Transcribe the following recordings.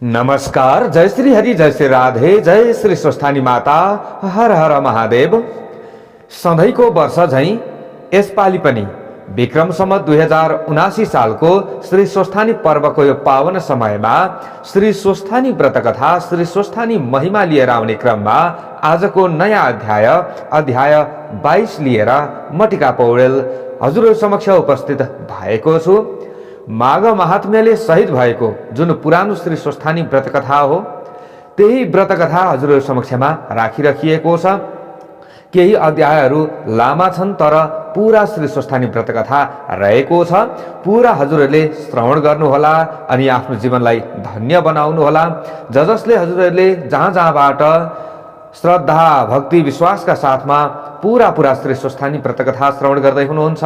नमस्कार, जय श्री हरि, जय श्री राधे, जय श्री स्वस्थानी माता, हर हर महादेव। सधैँको वर्ष झैं यसपालि पनि विक्रम सम्वत 2079 सालको श्री स्वस्थानी पर्वको यो पावन समयमा श्री स्वस्थानी व्रत कथा, श्री स्वस्थानी महिमा लिएर आउने क्रममा आजको नयाँ अध्याय 22 लिएर म टिका पौडेल हजुरहरु समक्ष उपस्थित भएको छु। माघ महात्म्यले शहीद भएको जुन पुरानो श्री स्वस्थानी व्रत कथा हो, त्यही व्रत कथा हजुरहरु समक्षमा राखिराखिएको छ। केही अध्यायहरू लामा छन्, तर पूरा श्री स्वस्थानी व्रत कथा रहेको छ। पूरा हजुरहरूले श्रवण गर्नुहोला अनि आफ्नो जीवनलाई धन्य बनाउनु होला। जसले हजुरहरूले जहाँ जहाँबाट श्रद्धा, भक्ति, विश्वासका साथमा पूरा श्री स्वस्थानी व्रत कथा श्रवण गर्दै हुनुहुन्छ,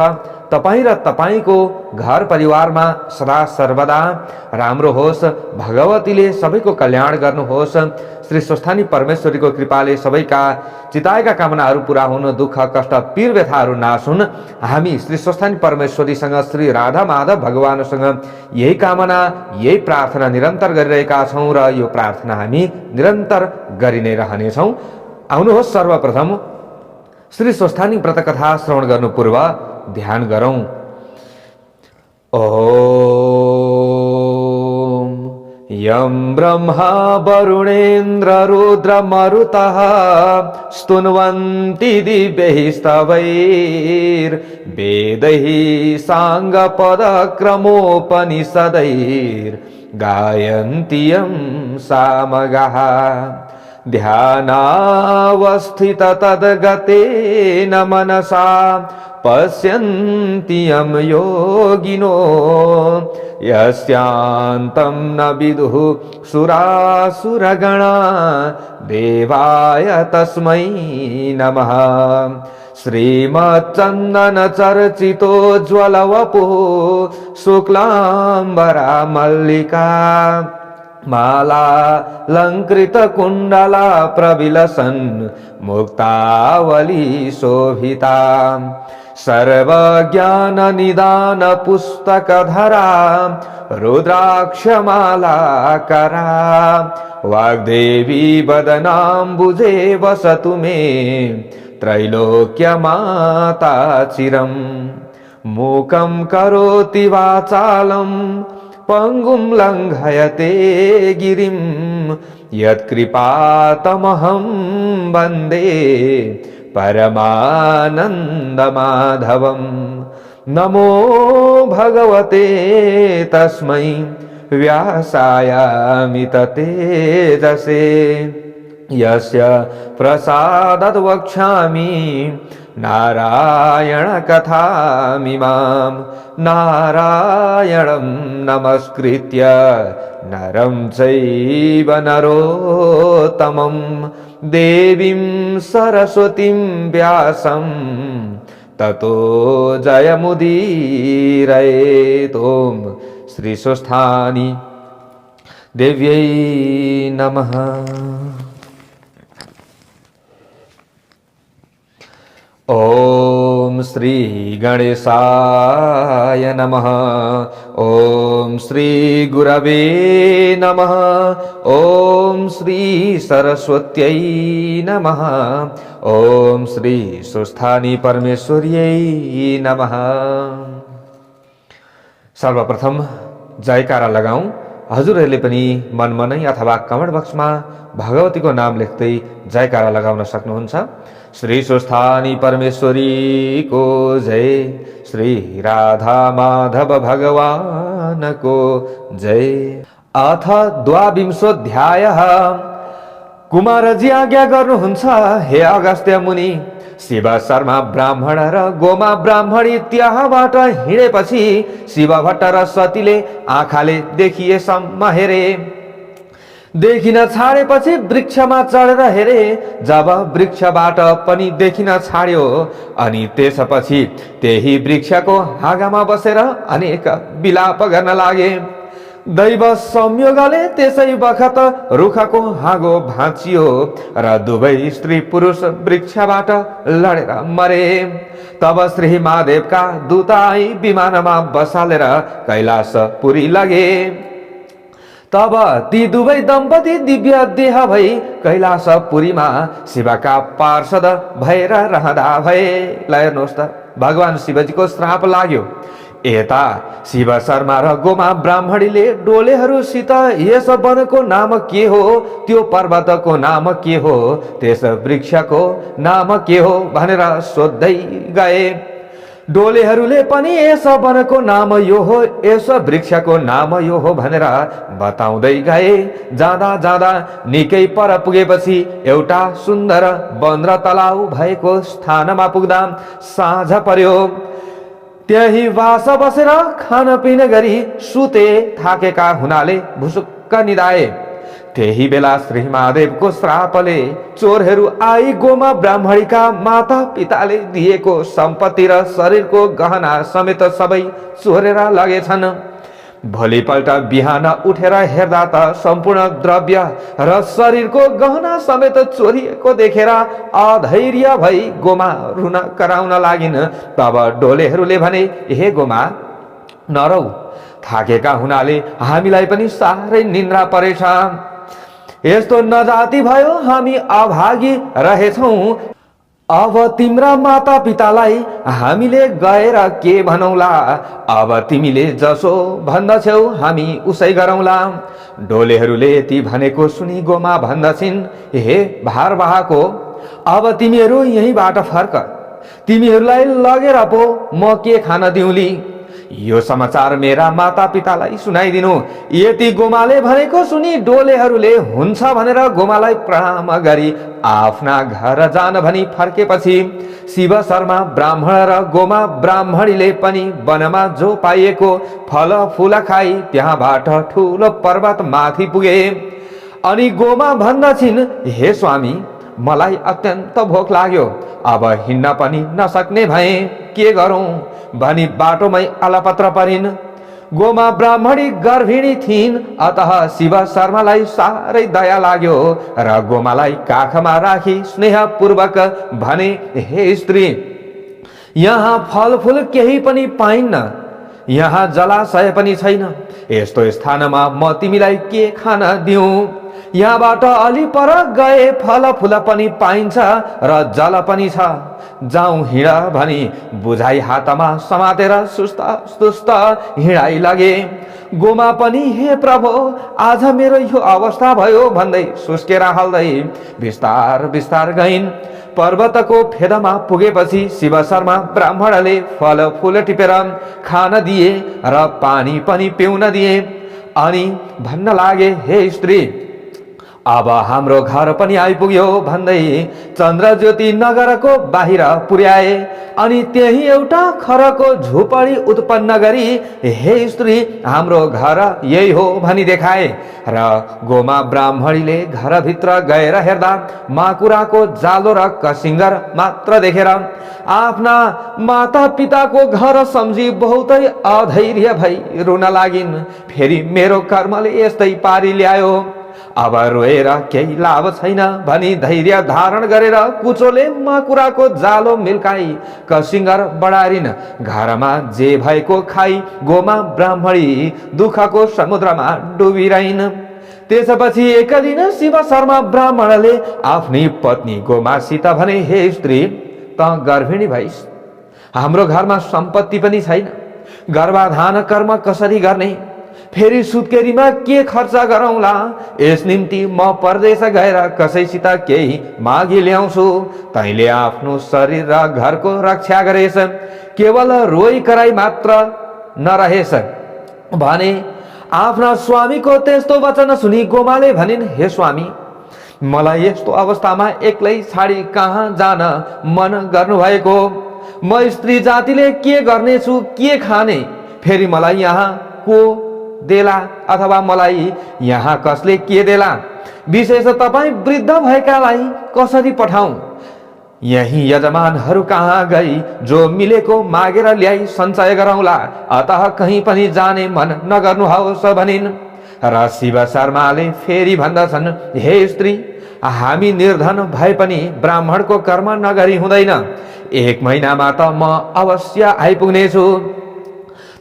तपाईं र तपाईंको घर परिवारमा सदा सर्वदा राम्रो होस्, भगवतीले सबैको कल्याण गर्नुहोस्। श्री स्वस्थानी परमेश्वरीको कृपाले सबैका चिताएका कामनाहरू पूरा हुन, दुःख कष्ट पीर व्यथाहरू नाश हुन्। हामी श्री स्वस्थानी परमेश्वरीसँग, श्री राधा माधव भगवानसँग यही कामना, यही प्रार्थना निरन्तर गरिरहेका छौं र यो प्रार्थना हामी निरन्तर गरि नै रहनेछौं। आउनुहोस्, सर्वप्रथम श्री स्वस्थानी व्रत कथा श्रवण गर्नु पूर्व ध्यान गरौं। ओम यं ब्रह्मा वरुणेन्द्र रुद्र मरुतः स्तुन्वन्ति दिव्यैः स्तवैर्वेदैः साङ्गपदक्रमोपनिषदैर्गायन्ति यं सामगाः। ध्यानावस्थित तद्गतेन मनसा पश्यन्ति यं योगिनो यस्यान्तं न विदुः सुरासुरगणा। देवाय तस्मै नमः। श्रीमच्चन्दन चर्चितोज्ज्वलवपुः शुक्लाम्बरा मल्लिका मालालङ्कृत कुण्डला प्रविलसन् मुक्तावली शोभिता। सर्वज्ञान निदान पुस्तकधरा रुद्राक्षमालाकरा। वाग्देवी वदनाम्बुजे वसतु मे त्रैलोक्यमाता चिरम्। मूकं करोति वाचालं पंगुं लंघयते गिरिं। यत्कृपातमहं वन्दे परमानन्दमाधवं। नमो भगवते तस्मै व्यासायामित तेजसे यस्य प्रसादात् वक्ष्यामि नारायण कथामिमां। नारायणं नमस्कृत्य नरं चैव नरोत्तमं देवीं सरस्वतीं व्यासं ततो जयमुदीरयेत्। ओम श्री स्वस्थानी देव्यै नमः। ओम श्री गणेशाय नमः। ओम श्री गुरवे नमः। ओम श्री सरस्वत्यै नमः। ओम श्री स्वस्थानी परमेश्वर्यै नमः। सर्वप्रथम जयकारा लगाऊं। हजुरहरूले पनि मनमनै अथवा कमेन्ट बक्समा भगवतीको नाम लेख्दै जयकारा लगाउन सक्नुहुन्छ। श्री स्वस्थानी परमेश्वरी को जय। श्री राधा माधव भगवान को जय। अथ द्वाविंशोऽध्यायः। कुमारजी आज्ञा गर्नुहुन्छ, हे अगस्त्य मुनि। शिव शर्मा ब्राह्मण र गोमा ब्राह्मणी त्यहाँबाट हिँडेपछि शिव भट्ट र सतीले आँखाले देखिएसम्म हेरे। देखिन छाडेपछि वृक्षमा चढेर हेरे। जब वृक्षबाट पनि देखिन छाड्यो अनि त्यसपछि त्यही वृक्षको हाँगामा बसेर अनेक विलाप गर्न लागे। दैव संयोगले त्यसै बखत रुखको हाँगो भाँचियो र दुवै स्त्री पुरुष वृक्षबाट लडेर मरे। तब श्री महादेवका दूताई विमानमा बसालेर कैलाशपुरी लगे। तब ती दुवै दम्पति दिव्य देह भई कैलाशपुरीमा शिवका पार्षद भएर रहँदा भए। ल हेर्नुहोस् त, भगवान शिवजीको श्राप लाग्यो। यता शिव शर्मा र गोमा ब्राह्मणीले डोलेहरूसित यस वनको नाम के हो, त्यो पर्वतको नाम के हो, त्यस वृक्षको नाम के हो भनेर सोध्दै गए। डोलेहरूले पनि यस वनको नाम यो हो, यस वृक्षको नाम यो हो भनेर बताउँदै गए। जाँदा जाँदा निकै पर पुगेपछि एउटा सुन्दर वन र तलाउ भएको स्थानमा पुग्दा साँझ पर्यो। त्यही बास बसेर खानपिन गरी सुते, थाकेका हुनाले भुसुक्क निदाए। त्यही बेला श्री महादेवको श्रापले चोरहरू आई गोमा ब्राह्मणीका माता पिताले दिएको सम्पत्ति र शरीरको गहना समेत सबै चोरेर लगेछन्। भोलिपल्ट बिहान उठेर हेर्दा त सम्पूर्ण द्रव्य र शरीरको गहना समेत चोरिएको देखेर अधैर्य भई गोमा रुन कराउन लागिन्। तब डोलेहरूले भने, हे गोमा नरौ, थाकेका हुनाले हामीलाई पनि साह्रै निन्द्रा परेछ। यस्तो नजाति भयो, हामी अभागी रहेछौँ। अब तिम्रा माता पितालाई हामीले गएर के भनौला? अब तिमीले जसो भन्दछौ हामी उसै गरौँला। डोलेहरूले यति भनेको सुनि गोमा भन्दछिन्, हे भारवाहको, अब तिमीहरू यहीँबाट फर्क, तिमीहरूलाई लगेर पो म के खान दिउँली? यो समाचार मेरा माता पितालाई सुनाइदिनु। यति गोमाले भनेको सुनि डोलेहरूले हुन्छ भनेर गोमालाई प्रणाम गरी आफ्ना घर जान भनी फर्केपछि शिव शर्मा ब्राह्मण र गोमा ब्राह्मणीले पनि वनमा जो पाइएको फल फूल खाई त्यहाँबाट ठुलो पर्वत माथि पुगे। अनि गोमा भन्दछिन्, हे स्वामी, मलाई अत्यन्त भोक लाग्यो, अब हिँड्न पनि नसक्ने भए, के गरौँ भनी बाटोमै अलपत्र परिन्। गोमा ब्राह्मणी गर्भिणी थिइन्, अतः शिव शर्मालाई साह्रै दया लाग्यो र गोमालाई काखमा राखी स्नेहपूर्वक भने, हे स्त्री, यहाँ फलफूल केही पनि पाइन्न, यहाँ जलाशय पनि छैन। यस्तो स्थानमा म तिमीलाई के खान दिउँ? यहाँबाट अलि पर गए फल फूल पनि पाइन्छ र जल पनि छ, जाउँ हिँड भनी बुझाइ हातमा समातेर सुस्त सुस्त हिँडाइ लगे। गोमा पनि, हे प्रभु, आज मेरो यो अवस्था भयो भन्दै सुस्केर हाल्दै बिस्तार बिस्तार गइन्। पर्वतको फेदमा पुगेपछि शिव शर्मा ब्राह्मणले फल फूल टिपेर खान दिए र पानी पनि पिउन दिए। अनि भन्न लागे, हे स्त्री, अब हाम्रो घर पनि आइपुग्यो भन्दै चन्द्रज्योति नगरको बाहिर पुर्याए। अनि त्यही एउटा खरको झुपडी उत्पन्न गरी, हे स्त्री, हाम्रो घर यही हो भनी देखाए। र गोमा ब्राह्मणीले घरभित्र गएर हेर्दा माकुराको जालो र कसिङ्गर मात्र देखेर आफ्ना माता पिताको घर सम्झी बहुतै अधैर्य भई रुन लागिन्। फेरि मेरो कर्मले यस्तै पारी ल्यायो, अब रोएर केही लाभ छैन भनी धैर्य धारण गरेर कुचोले माकुराको जालो मिल्काई कसिङ्गर बढारिन्। घरमा जे भएको खाई गोमा ब्राह्मणी दुःखको समुद्रमा डुबिरहन्। त्यसपछि एक दिन शिव शर्मा ब्राह्मणले आफ्नी पत्नी गोमासित भने, हे स्त्री, त गर्भिणी भइस्, हाम्रो घरमा सम्पत्ति पनि छैन, गर्भाधान कर्म कसरी गर्ने? फेरि सुत्केरीमा के खर्च गरौँला? यस निम्ति म परदेश गएर कसैसित केही मागी ल्याउँछु। तैँले आफ्नो शरीर र घरको रक्षा गरेस, केवल रोइ कराई मात्र नरहेस भने। आफ्ना स्वामीको त्यस्तो वचन सुनि गोमाले भनिन्, हे स्वामी, मलाई यस्तो अवस्थामा एक्लै छाडी कहाँ जान मन गर्नुभएको? म स्त्री जातिले के गर्नेछु, के खाने? फेरि मलाई यहाँ को देला अथवा मलाई यहाँ कसले के देला? विशेष तपाईँ वृद्ध भएकालाई कसरी पठाउँ? यही यजमानहरू कहाँ गई जो मिलेको मागेर ल्याई सञ्चय गरौँला, अतः कहीँ पनि जाने मन नगर्नुहोस् भनिन्। र शिव शर्माले फेरि भन्दछन्, हे स्त्री, हामी निर्धन भए पनि ब्राह्मणको कर्म नगरी हुँदैन। 1 महिनामा त म अवश्य आइपुग्नेछु।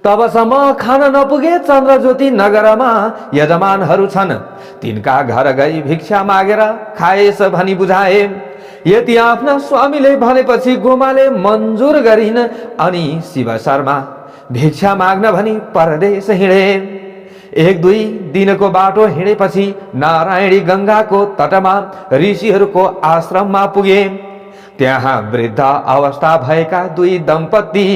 तबसम्म खान नपुगे चन्द्रज्योति नगरमा यजमानहरू छन्, तिनका घर गई भिक्षा मागेर खाएछ भनी बुझाए। यति आफ्ना स्वामीले भनेपछि गोमाले मन्जुर गरिन् अनि शिव शर्मा भिक्षा माग्न भनी परदेश हिँडे। 1-2 दिनको बाटो हिँडेपछि नारायणी गंगाको तटमा ऋषिहरूको आश्रममा पुगे। त्यहाँ वृद्ध अवस्था भएका 2 दम्पति,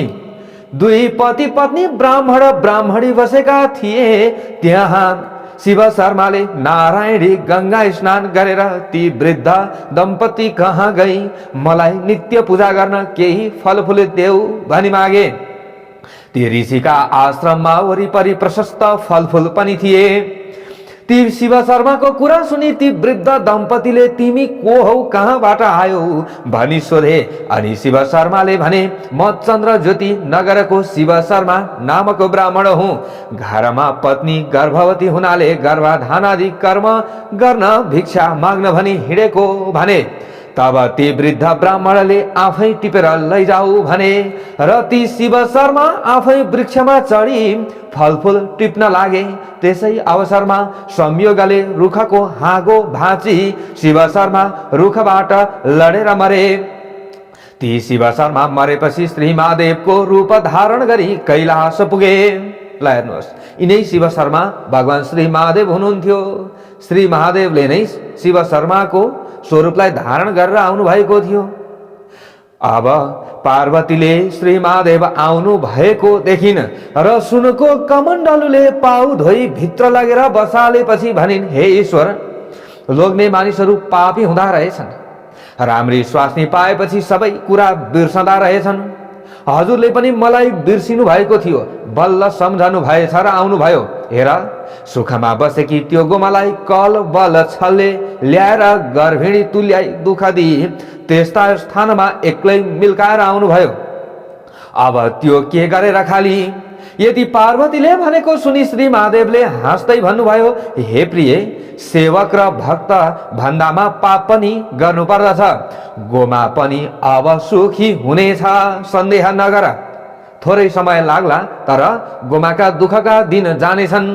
2 पति पत्नी ब्राह्मण ब्राह्मणी बसेका थिए। त्यहाँ शिव शर्माले नारायणी गंगा स्नान गरेर ती वृद्ध दम्पति कहाँ गई मलाई नित्य पूजा गर्न केही फलफुल देऊ भनी मागे। ती ऋषिका आश्रममा वरिपरि प्रशस्त फलफुल पनि थिए। ती शिव शर्माको कुरा सुनि ती वृद्ध दम्पतिले तिमी को हौ, कहाँबाट आयौ भनी सोधे। अनि शिव शर्माले भने म चन्द्रज्योति नगरको शिव शर्मा नामक ब्राह्मण हुँ। घरमा पत्नी गर्भवती हुनाले गर्भाधान आदि कर्म गर्न भिक्षा माग्न भनी हिँडेको भने। तब ती वृद्ध ब्राह्मणले आफै टिपेर लैजाऊ भने र ती शिव शर्मा आफै वृक्षमा चढी फलफुल टिप्न लागे। त्यसै अवसरमा संयोगले रुखको हाँगो भाँची शिव शर्मा रुखबाट लडेर मरे। ती शिव शर्मा मरेपछि श्री महादेवको रूप धारण गरी कैलाश पुगे। ल हेर्नुहोस्, यिनै शिव शर्मा भगवान श्री महादेव हुनुहुन्थ्यो। श्री महादेवले नै शिव शर्माको स्वरूपलाई धारण गरेर आउनु भएको थियो। अब पार्वतीले श्री महादेव आउनु भएको देखिन र सुनको कमण्डलुले पाउ धोई भित्र लगेर बसालेपछि भनिन्, हे ईश्वर, लोग्ने मानिसहरू पापी हुँदा रहेछन्, राम्री स्वास्नी पाएपछि सबै कुरा बिर्सँदा रहेछन्। हजुरले पनि मलाई बिर्सिनु भएको थियो, बल्ल सम्झनु भएछ र आउनु भयो। हेर, सुखमा बसेकी त्यो गोमालाई कल बल छलले ल्याएर गर्भिणी तुल्याई दुःख दिए। त्यस्ता स्थानमा एक्लै मिल्काएर आउनु भयो। अब त्यो के गरेर खाली? यदि पार्वतीले भनेको सुनि श्री महादेवले हाँस्दै भन्नुभयो, हे प्रिय, सेवक र भक्त भन्दामा पाप पनि गर्नुपर्दछ। गोमा पनि अब सुखी हुनेछ, सन्देह नगर। थोरै समय लाग्ला, तर गोमाका दुःखका दिन जानेछन्।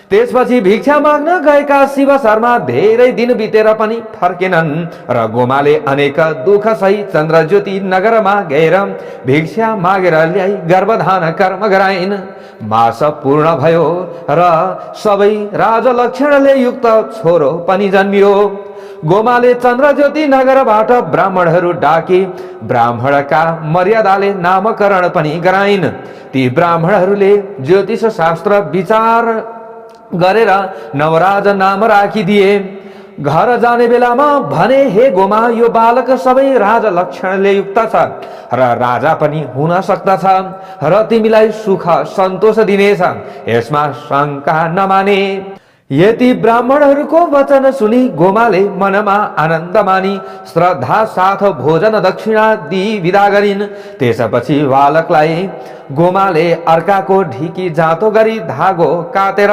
त्यसपछि भिक्षा माग्न गएका शिव शर्मा धेरै दिन बितेर पनि फर्केनन् र गोमाले अनेक दुःख सहित चन्द्रज्योति नगरमा गएर भिक्षा मागेर ल्याई गर्भधान कर्म गराइन्। मास पूर्ण भयो र सबै राजलक्षणले युक्त छोरो पनि जन्मियो। गोमाले चन्द्रज्योति नगरबाट ब्राह्मणहरू डाकी ब्राह्मणका मर्यादाले नामकरण पनि गराइन्। ती ब्राह्मणहरूले ज्योतिष शास्त्र विचार गरेर नवराज नाम राखिदिए। घर जाने बेलामा भने, हे गोमा, यो बालक सबै राजलक्षणले युक्त छ र राजा पनि हुन सक्दछ र तिमीलाई सुख सन्तोष दिनेछ, यसमा शङ्का नमाने। यति ब्राह्मणहरूको वचन सुनि गोमाले मनमा आनन्द मानी श्रद्धा साथ भोजन दक्षिणा दिई विदा गरिन्। त्यसपछि बालकलाई गोमाले अर्काको ढिकी जाँतो गरी धागो काटेर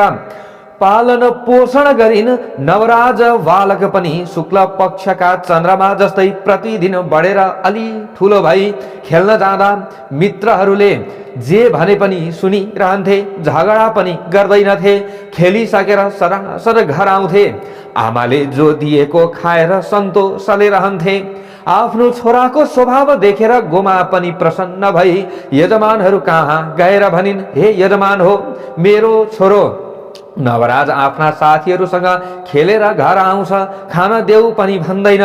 पालन पोषण गरिन्। नवराज बालक पनि शुक्ल पक्षका चन्द्रमा जस्तै प्रतिदिन बढेर अलि ठुलो भई खेल्न जाँदा मित्रहरूले जे भने पनि सुनिरहन्थे, झगडा पनि गर्दैनथे। खेलिसकेर सरासर घर आउँथे। आमाले जो दिएको खाएर सन्तोषले रहन्थे। आफ्नो छोराको स्वभाव देखेर गोमा पनि प्रसन्न भई यजमानहरू कहाँ गएर भनिन्, हे यजमान हो, मेरो छोरो नवराज आफ्ना साथीहरूसँग खेलेर घर आउँछ, खान देऊ पनि भन्दैन,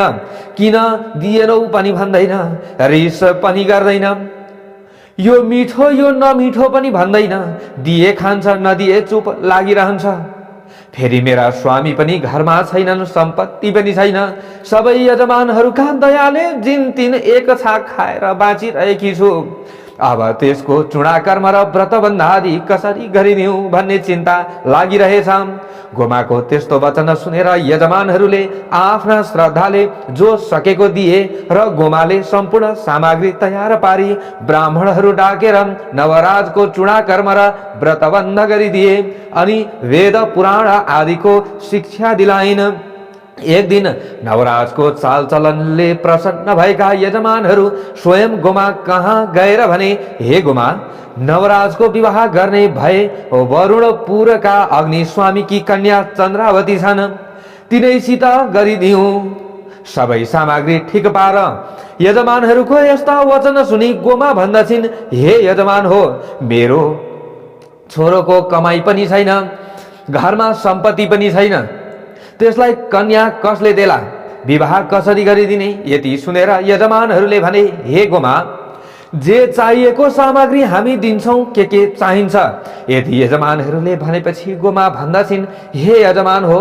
किन दिएनौ पनि भन्दैन, रिस पनि गर्दैन, यो मिठो यो नमिठो पनि भन्दैन, दिए खान्छ नदिए चुप लागिरहन्छ। फेरि मेरा स्वामी पनि घरमा छैनन्, सम्पत्ति पनि छैन, सबै यजमानहरूका दयाले जिन तिन एक छाक खाएर बाँचिरहेकी छु। अब त्यसको चुडा कर्म र व्रतबन्ध आदि कसरी गरिदिउँ भन्ने चिन्ता लागिरहेछ। गोमाको त्यस्तो वचन सुनेर यजमानहरूले आफ्ना श्रद्धाले जो सकेको दिए र गोमाले सम्पूर्ण सामग्री तयार पारी ब्राह्मणहरू डाकेर नवराजको चुडा कर्म र व्रतबन्ध गरिदिए अनि वेद पुराण आदिको शिक्षा दिलाइन्। एक दिन नवराजको चालचलनले प्रसन्न भएका यजमानहरू स्वयं गोमा कहाँ गएर भने, हे गोमा, नवराजको विवाह गर्ने भए वरुणपुरका अग्निस्वामीकी कन्या चन्द्रावती छन्, तिनैसित गरिदिऊ। सबै सामग्री ठिक पार। यजमानहरूको यस्ता वचन सुनि गोमा भन्दछिन्, हे यजमान हो, मेरो छोरोको कमाई पनि छैन, घरमा सम्पत्ति पनि छैन, त्यसलाई कन्या कसले देला, विवाह कसरी गरिदिने? यति सुनेर यजमानहरूले भने, हे गोमा, जे चाहिएको सामग्री हामी दिन्छौं, के चाहिन्छ? यदि यजमानहरूले भनेपछि गोमा भन्दछिन्, हे यजमान हो,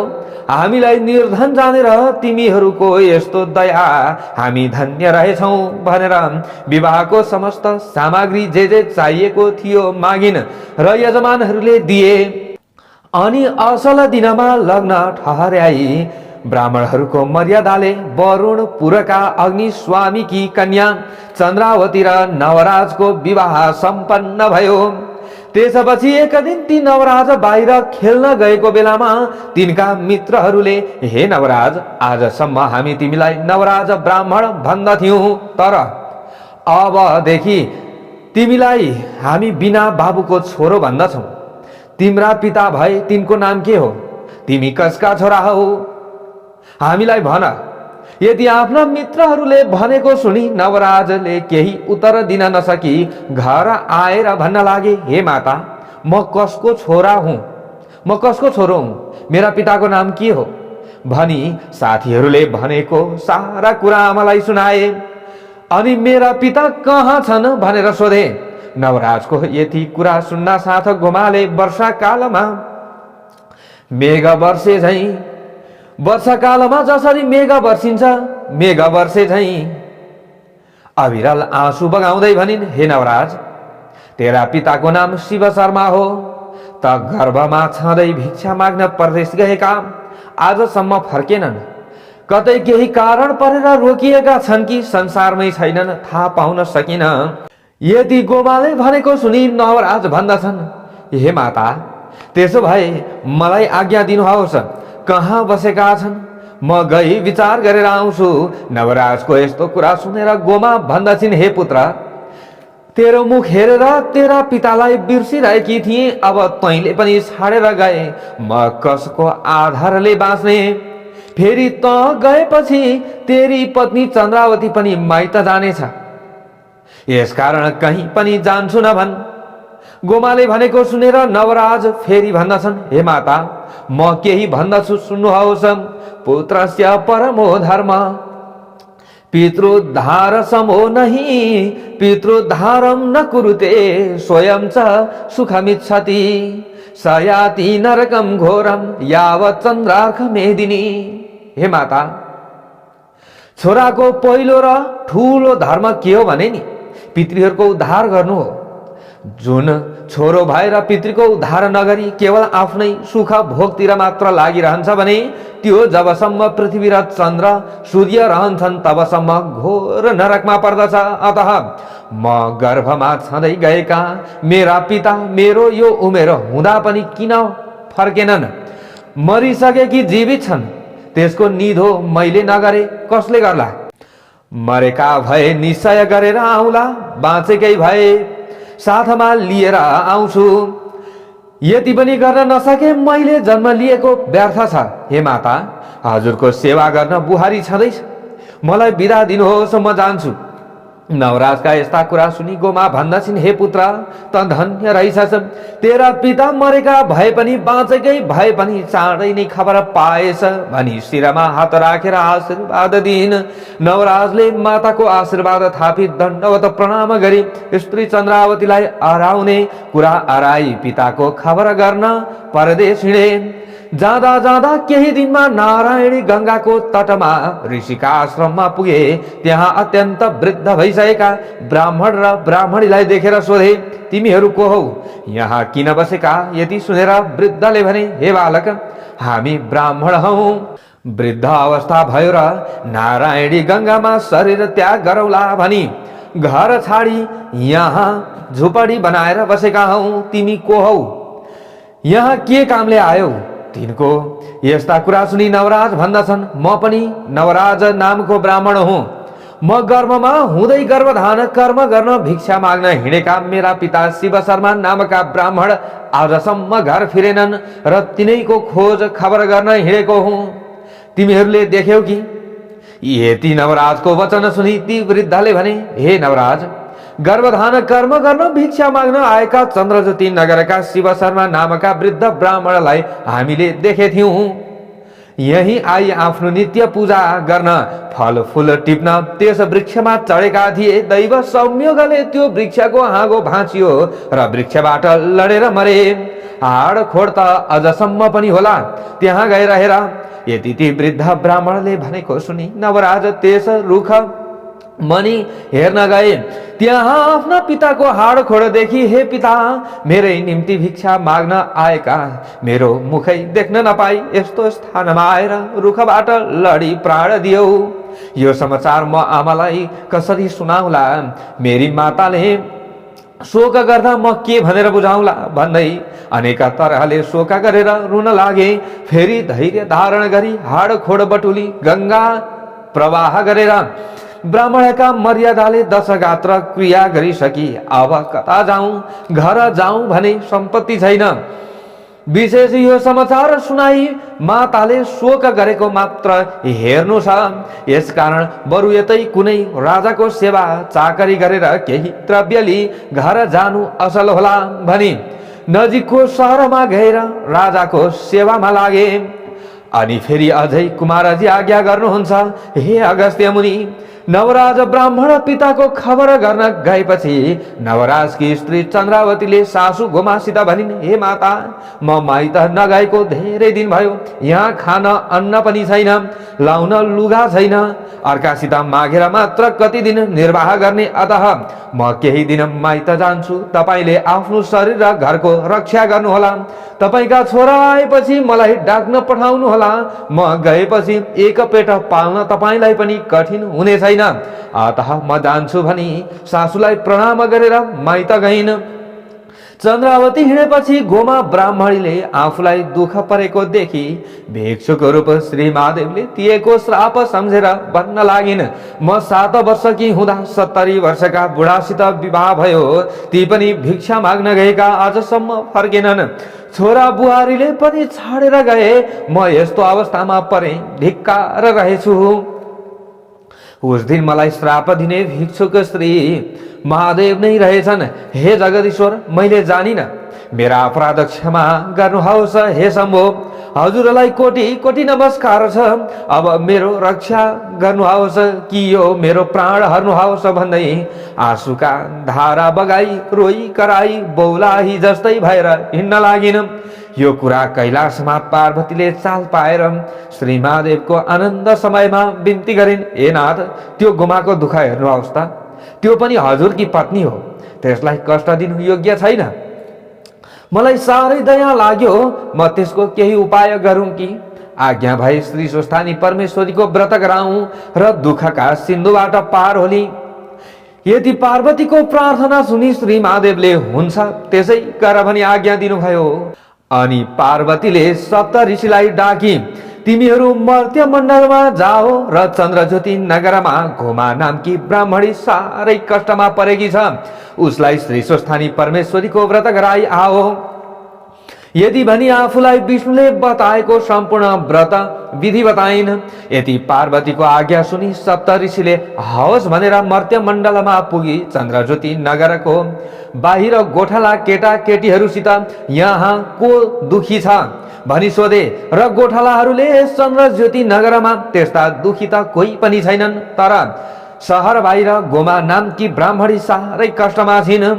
हामीलाई निर्धन जानेर तिमीहरूको यस्तो दया, हामी धन्य रहेछौं भनेर विवाहको समस्त सामग्री जे चाहिएको थियो मागिन र यजमानहरूले दिए। अनि असल दिनमा लग्न ठहर्याई ब्राह्मणहरूको मर्यादाले वरुणपुरका अग्निस्वामीकी कन्या चन्द्रावती र नवराजको विवाह सम्पन्न भयो। त्यसपछि एक दिन ती नवराज बाहिर खेल्न गएको बेलामा तिनका मित्रहरूले, हे नवराज, आजसम्म हामी तिमीलाई नवराज ब्राह्मण भन्दथ्यौं, तर अबदेखि तिमीलाई हामी बिना बाबुको छोरो भन्दछौं। तिम्रा पिता भए तिनको नाम के हो? तिमी कसका छोरा हौ? हामीलाई भन। यदि आफ्ना मित्रहरूले भनेको सुनि नवराजले केही उत्तर दिन नसकी घर आएर भन्न लागे, हे माता, म कसको छोरा हुँ? म कसको छोरो हुँ? मेरा पिताको नाम के हो? भनी साथीहरूले भनेको सारा कुरा आमालाई सुनाए। अनि मेरा पिता कहाँ छन् भनेर सोधे। नवराजको यति कुरा सुन्न साथ गोमाले वर्षाकालमा मेघ वर्षे झैं, वर्षाकालमा जसरी मेघ वर्षिन्छ, मेघ वर्षे झैं अविरल आँसु बगाउँदै भनिन्, हे नवराज, तेरा पिताको नाम शिव शर्मा हो, त गर्भमा छँदै भिक्षा माग्न परदेश गएका आजसम्म फर्केनन्। कतै केही कारण परेर रोकिएका छन् कि संसारमै छैनन्, थाहा पाउन सकिन। यदि गोमाले भनेको सुनि नवराज भन्दछन्, हे माता, त्यसो भए मलाई आज्ञा दिनुहोस्, कहाँ बसेका छन्? म गई विचार गरेर आउँछु। नवराजको यस्तो कुरा सुनेर गोमा भन्दछिन्, हे पुत्र, तेरो मुख हेरेर तेरा पितालाई बिर्सिरहेकी थिए, अब तैँले पनि छाडेर गए, म कसको आधारले बाँच्ने? फेरि त गएपछि तेरी पत्नी चन्द्रावती पनि माइत जानेछ, यसकारण कहीँ पनि जान्छु न भन्। गोमाले भनेको सुनेर नवराज फेरि भन्दछन्, हे माता, म केही भन्दछु सुन्नुहोस्। पुत्रस्य परमो धर्म, पितृद्धार समो नहि, पितृद्धारम न कुरुते, स्वयं च सुखमिच्छति, सयाति नरकम घोरम यावत् चन्द्रार्क मेदिनी। हे माता, छोराको पहिलो र ठूलो धर्म के हो भने नि पितृहरूको उद्धार गर्नु हो। जुन छोरो भएर पितृको उद्धार नगरी केवल आफ्नै सुख भोगतिर मात्र लागिरहन्छ भने त्यो जबसम्म पृथ्वी र चन्द्र सूर्य रहन्छन् तबसम्म घोर नरकमा पर्दछ। अतः म गर्भमा छँदै गएका मेरा पिता मेरो यो उमेर हुँदा पनि किन फर्केनन्? मरिसके कि जीवित छन् त्यसको निधो मैले नगरे कसले गर्ला? मरेका भए निश्चय गरेर आउला, बाँचेकै भए साथमा लिएर आउँछु। यति पनि गर्न नसके मैले जन्म लिएको व्यर्थ छ। हे माता, हजुरको सेवा गर्न बुहारी छँदैछ, मलाई बिदा दिनुहोस्, म जान्छु। नवराजका यस्ता कुरा सुनि गोमा भन्दछिन्, हे पुत्र, त धन्य रहिछस्, तेरा पिता मरेका भए पनि बाँचेकै भए पनि चाँडै नै खबर पाएछ भनी शिरमा हात राखेर आशीर्वाद दिइन्। नवराजले माताको आशीर्वाद थापी दण्डवत प्रणाम गरी स्त्री चन्द्रावतीलाई हराउने कुरा हराई पिताको खबर गर्न परदेश हिँडे। जाँदा जाँदा केही दिनमा नारायणी गंगाको तटमा ऋषिका आश्रममा पुगे। त्यहाँ अत्यन्त वृद्ध भइसकेका ब्राह्मण र ब्राह्मणीलाई देखेर सोधे, तिमीहरू को हौ? यहाँ किन बसेका? यति सुनेर वृद्धले भने, हे बालक, हामी ब्राह्मण हौं। वृद्ध अवस्था भयो र नारायणी गंगामा शरीर त्याग गरौला भनी घर छाडी यहाँ झुपडी बनाएर बसेका हौ। तिमी को हौ? यहाँ के कामले आयौ? तिनको यस्ता कुरा सुनि नवराज भन्दछन्, म पनि नवराज नामको ब्राह्मण हुँ। म गर्भमा हुँदै गर्भधान कर्म गर्न भिक्षा माग्न हिँडेका मेरा पिता शिव शर्मा नामका ब्राह्मण आजसम्म घर फिरेनन् र तिनैको खोज खबर गर्न हिँडेको हुँ। तिमीहरूले देख्यौ कि? यति नवराजको वचन सुनि ती वृद्धले भने, हे नवराज, गर्भधान कर्म गर्न भिक्षा माग्न आएका चन्द्रज्योति नगरका शिव शर्मा नामका वृद्ध ब्राह्मणलाई हामीले देखेथ्यौं। यही आई आफ्नो नित्य पूजा गर्न फल फूल टिप्न त्यस वृक्षमा चढेका थिए। दैव संयोगले त्यो वृक्षको हाँगो भाँचियो र वृक्षबाट लडेर मरे। हाड खोड त अझसम्म पनि होला त्यहाँ गएर हेर। यति ती वृद्ध ब्राह्मणले भनेको सुनि नवराज त्यस रुख मनी हेर्न गए। त्यहाँ आफ्ना पिताको हाड खोडदेखि, हे पिता, मेरै निम्ति भिक्षा माग्न आएका मेरो मुखै देख्न नपाई यस्तो स्थानमा आएर रुखबाट लडी प्राण दियौ। यो समाचार म आमालाई कसरी सुनाउला? मेरी माताले शोक गर्दा म के भनेर बुझाउला भन्दै अनेका तरहले शोक गरेर रुन लागे। फेरि धैर्य धारण गरी हाड खोड बटुली गंगा प्रवाह गरेर ब्राह्मणका मर्यादाले दशगात्र क्रिया गरिसकी। अब कता जाउँ? घर जाउँ भने सम्पत्ति छैन। विशेष यो समाचार सुनाई माताले शोक गरेको मात्र हेर्नु छ। यसकारण बरु यतै कुनै राजाको सेवा चाकरी गरेर केही द्रव्य लिई घर जानु असल होला भनी नजिकको सहरमा गएर राजाको सेवामा लागे। अनि फेरि अझै कुमारजी आज्ञा गर्नुहुन्छ, हे अगस्त्य मुनि, नवराज ब्राह्मण पिताको खबर गर्न गएपछि नवराजकी स्त्री चन्द्रावतीले सासू गोमासित भनिन्, हे माता, म माइत नगएको धेरै दिन भयो। यहाँ खान अन्न पनि छैन, लाउन लुगा छैन। अर्कासित मागेर मात्र कति दिन निर्वाह गर्ने। अतः म केही दिन माइत जान्छु। तपाईले आफ्नो शरीर र घरको रक्षा गर्नुहोला। तपाईका छोरा आएपछि मलाई डाक्न पठाउनुहोला। म गएपछि एक पेट पाल्न तपाईलाई पनि कठिन हुने छैन। अतः म जान्छु भनी सासूलाई प्रणाम गरेर माइत गइन्। चन्द्रावती हिँडेपछि गोमा ब्राह्मणीले आफूलाई दुःख परेको देखि भिक्षुको रूप श्री महादेवले दिएको श्राप सम्झेर भन्न लागिन्, म 7 वर्षकी हुँदा 70 वर्षका बुढासित विवाह भयो। ती पनि भिक्षा माग्न गएका आजसम्म फर्केनन्। छोरा बुहारीले पनि छाडेर गए। म यस्तो अवस्थामा परे धिक्कार रहेछु। उस दिन मलाई श्राप दिने भिक्षुक श्री महादेव नै रहेछन्। हे जगदीश्वर, मैले जानिन, मेरा अपराध क्षमा गर्नुहोस्। हे शम्भो, हजुरलाई कोटि कोटि नमस्कार छ। अब मेरो रक्षा गर्नुहोस् कि यो मेरो प्राण हर्नुहोस् भन्दै आँसुका धारा बगाई रोई कराई बौलाही जस्तै भएर हिँड्न लागिन्। यो कुरा कैलाशमा पार्वतीले चाल पाएर श्री महादेवको आनन्द समयमा बिन्ती गरिन्, ए नाथ, त्यो गोमाको दुःख हेर्नुहोस् त, त्यो पनि हजुरकी पत्नी हो। त्यसलाई कष्ट दिनु योग्य छैन। मलाई साह्रै दया लाग्यो। म त्यसको केही उपाय गरौँ कि? आज्ञा भए श्री स्वस्थानी परमेश्वरीको व्रत गराउँ र दुःखका सिन्धुबाट पार होली। यदि पार्वतीको प्रार्थना सुनि श्री महादेवले हुन्छ त्यसै गर भनी आज्ञा दिनुभयो। अनि पार्वतीले सप्त ऋषिलाई डाकी, तिमीहरू मर्त्य मण्डलमा जाओ र चन्द्रज्योति नगरमा घोमा नामकी ब्राह्मणी साह्रै कष्टमा परेकी छ, उसलाई श्री स्वस्थानी परमेश्वरीको व्रत गराई आओ। यदि भनी आफूलाई विष्णुले बताएको सम्पूर्ण व्रत विधि बताइन्। यति पार्वतीको आज्ञा सुनि सप्त ऋषिले हवस् भनेर मर्त्य मण्डलमा पुगी चन्द्रज्योति नगरको बाहिर गोठाला केटा केटीहरूसित यहाँ को दुखी छ भनी सोधे र गोठालाहरूले चन्द्रज्योति नगरमा त्यस्ता दुखी त कोही पनि छैनन्, तर सहर बाहिर गोमा नामकी ब्राह्मणी साह्रै कष्टमा छिन्।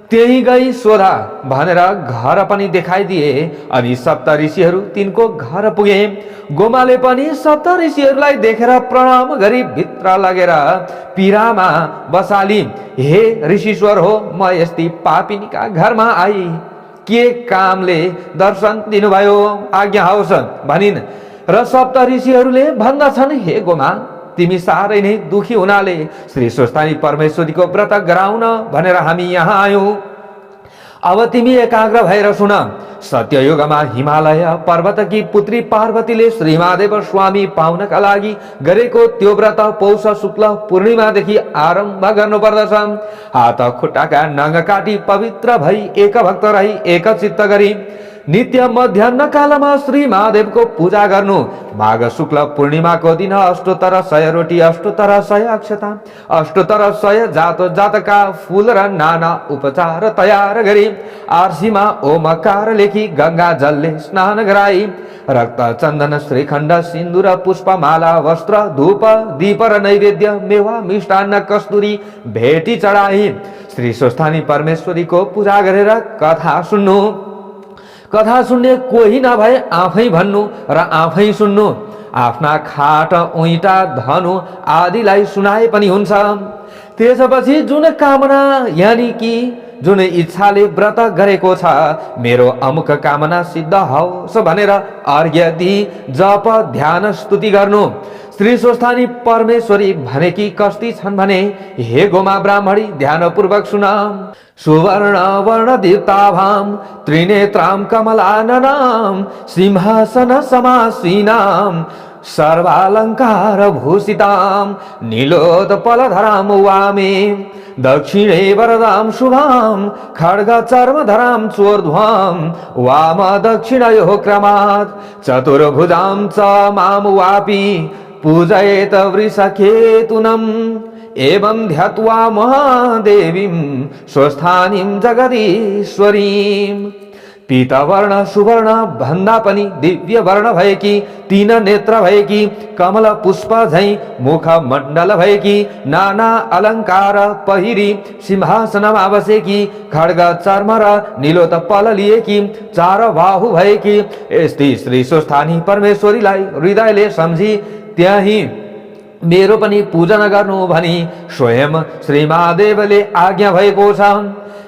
त्यही गई सोधा भनेर घर पनि देखाइदिए। अनि सप्त ऋषिहरू तिनको घर पुगे। गोमाले पनि सप्त ऋषिहरूलाई देखेर प्रणाम गरी भित्र लगेर पिरामा बसाली, हे ऋषिश्वर हो, म यस्ती पापिनीका घरमा आई के कामले दर्शन दिनुभयो, आज्ञा होस् भनिन्। र सप्त ऋषिहरूले भन्दछन्, हे गोमा, तिमी साह्रै नै दुखी हुनाले श्री स्वस्थानी परमेश्वरीको व्रत गराउन भनेर हामी यहाँ आयौं। अब तिमी एकाग्र भएर सुन। सत्ययुगमा हिमालय पर्वतकी पुत्री पार्वतीले श्री महादेव स्वामी पाउनका लागि गरेको त्यो व्रत पौष शुक्ल पूर्णिमादेखि आरम्भ गर्नुपर्दछ। हात खुट्टाका नङ काटी पवित्र भई एक भक्त रही एकचित्त गरी नित्य मध्याह्न कालमा श्री महादेवको पूजा गर्नु। माघ शुक्ल पूर्णिमाको दिन अष्टोत्तर 100 रोटी, अष्टोत्तर 100 अक्षता, अष्टोत्तर 100 जात जातका फूल र नाना उपचार तयार गरी आरसीमा ओमकार लेखी गंगा जलले स्नान गराई रक्त चन्दन श्रीखण्ड सिन्दूर पुष्पमाला वस्त्र धूप दीप र नैवेद्य मेवा मिष्टान्न कस्तुरी भेटी चढाई श्री स्वस्थानी परमेश्वरीको पूजा गरेर कथा सुन्नु। कथा सुन्ने कोही नभए आफै भन्नु र आफै सुन्नु। आफ्ना खाट ओइटा धनु आदिलाई सुनाए पनि हुन्छ। त्यसपछि जुन कामना यानी कि जुन इच्छाले व्रत गरेको छ मेरो अमुक कामना सिद्ध होस् भनेर अर्घ्य दिई जप ध्यान स्तुति गर्नु। श्री स्वस्थानी परमेश्वरी भनेकी कस्ती छन् भने हे गोमा ब्राह्मणी ध्यानपूर्वक सुन। सुवर्ण वर्ण दीप्ताभाम त्रिनेत्राम कमलाननाम सिंहासन समासीनाम सर्वालंकार भूषिताम नीलोत्पलधराम वामे दक्षिणे वरदाम शुभाम खड्ग चर्मधराम चोर्ध्वाम वाम दक्षिणयोः क्रमात् चतुर्भुजां च माम वापि पूजयेत वृषकेतुनम् एवं ध्यात्वा महादेवीं स्वस्थानीं जगदीश्वरीं। पीतवर्ण सुवर्ण भन्दा पनि दिव्य वर्ण भएकी, तीन नेत्र भएकी, कमल पुष्प झैं मुख मण्डल भएकी, नाना अलंकार पहिरी सिंहासनमा बसेकी, खड्ग चर्म र नीलोत्पल लिएकी, चार बाहु भएकी यस्ती श्री स्वस्थानी परमेश्वरीलाई हृदयले सम्झी त्यही मेरो पनि पूजन गर्नु भनी स्वयं श्री महादेवले आज्ञा भएको छ।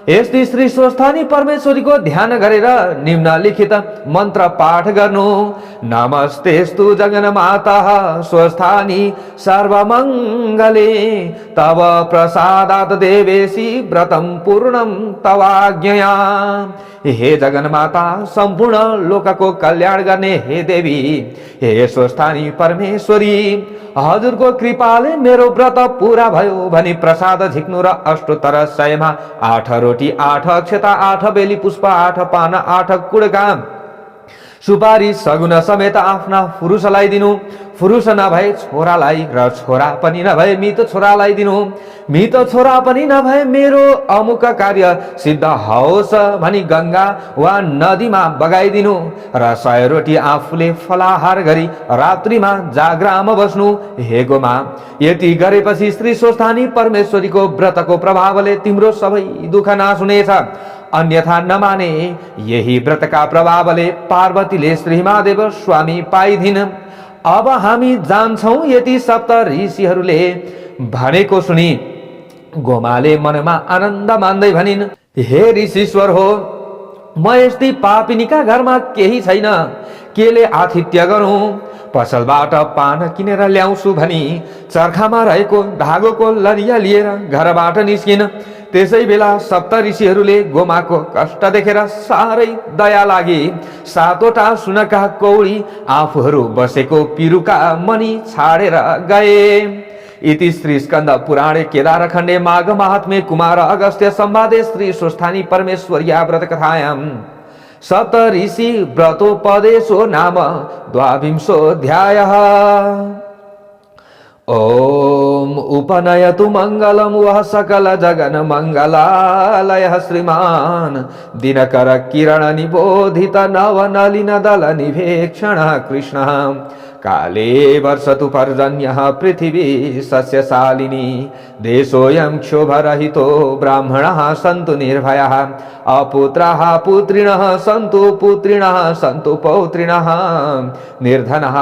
यस्ती श्री स्वस्थानी परमेश्वरीको ध्यान गरेर निम्नलिखित मन्त्र पाठ गर्नु। नमस्तेस्तु जगन्माता स्वस्थानी सर्वमङ्गले तव प्रसादात् देवेशी व्रतं पूर्णं तवाज्ञया। हे जगन्माता सम्पूर्ण लोकको कल्याण गर्ने हे देवी, हे स्वस्थानी परमेश्वरी, हजुरको कृपाले मेरो व्रत पूरा भयो भनी प्रसाद झिक्नु र अष्टोत्तर 100 मा 8 रोटी 8 अक्षता 8 बेली पुष्प 8 पान 8 कुडका सुपारी सगुन समेत आफ्ना पुरुषलाई दिनु। पुरुष नभए छोरालाई र छोरा पनि नभए मृत छोरालाई दिनु। मृत छोरा पनि नभए मेरो अमुक कार्य सिद्ध होस् भनी गंगा वा नदीमा बगाइदिनु र 100 रोटी आफूले फलाहार गरी रात्रिमा जागराम बस्नु। हे गोमा, यति गरेपछि श्री स्वस्थानी परमेश्वरीको व्रतको प्रभावले तिम्रो सबै दुःख नाश हुनेछ। अन्यथा नमाने। यही व्रतका प्रभावले पार्वतीले श्री महादेव स्वामी पाइदिन। अब हामी जान्छौं यति सप्त ऋषिहरूले भनेको सुनि गोमाले मनमा आनन्द मान्दै भनिन्, हे ऋषीश्वर हो, म यस्तै पापिनीका घरमा केही छैन, केले आतिथ्य गरौं? पसलबाट पान किनेर ल्याउँछु भनी चर्खामा रहेको धागोको लरिया लिएर घरबाट निस्किन। त्यसै बेला सप्त ऋषिहरूले गोमाको कष्ट देखेर साह्रै दया लागे। 7वटा सुनका कौडी आफूहरू बसेको पिरुका मनी छाडेर गए। इति श्री स्कंद पुराणे केदारखण्डे माघ महात्म्ये कुमार अगस्त्य संवादे श्री स्वस्थानी परमेश्वर्या व्रत कथायां सप्त ऋषि व्रतोपदेशो नाम 22ोऽध्यायः। ओम उपनयतु मंगलम वह सकल जगन मंगलालय श्रीमान दिनकर किरण निबोधित नव नलिन दल निभेक्षण कृष्ण काले वर्षतु पर्जन्यः पृथिवी सस्यशालिनी देशोऽयं क्षोभरहितो ब्राह्मणाः सन्तु निर्भयाः अपुत्राः पुत्रिणः सन्तु पुत्रिणः सन्तु पौत्रिणः निर्धनाः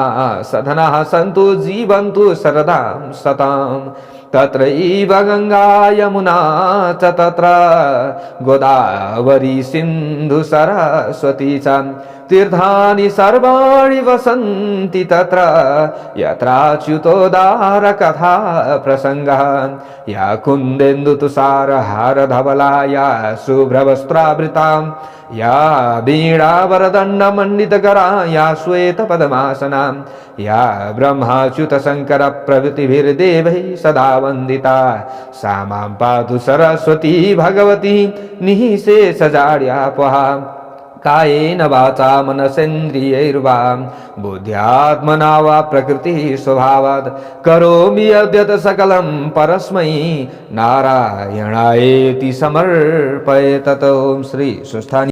सधनाः सन्तु जीवन्तु शरदां शताम् तत्रैव गङ्गा यमुना च तत्र गोदावरी सिन्धु सरस्वती च तीर्थानि सर्वाणि वसन्ति तत्र यत्राच्युतोदार कथा प्रसङ्गः या कुन्देन्दु तुषारहार धवला या शुभ्रवस्त्रावृता या वीणावरदण्डमण्डितकरा या श्वेतपद्मासना या ब्रह्माच्युत शङ्कर प्रभृतिभिर्देवैः सदा वन्दिता सा मां पातु सरस्वती भगवती निःशेषजाड्यापहा कायेन वाचा मनसेन्द्रियैर्वा बुद्ध्यात्मना वा प्रकृतिः स्वभावात् करोमि यद्यत् सकलं परस्मै नारायणायेति समर्पये ततो श्री सुस्थानि।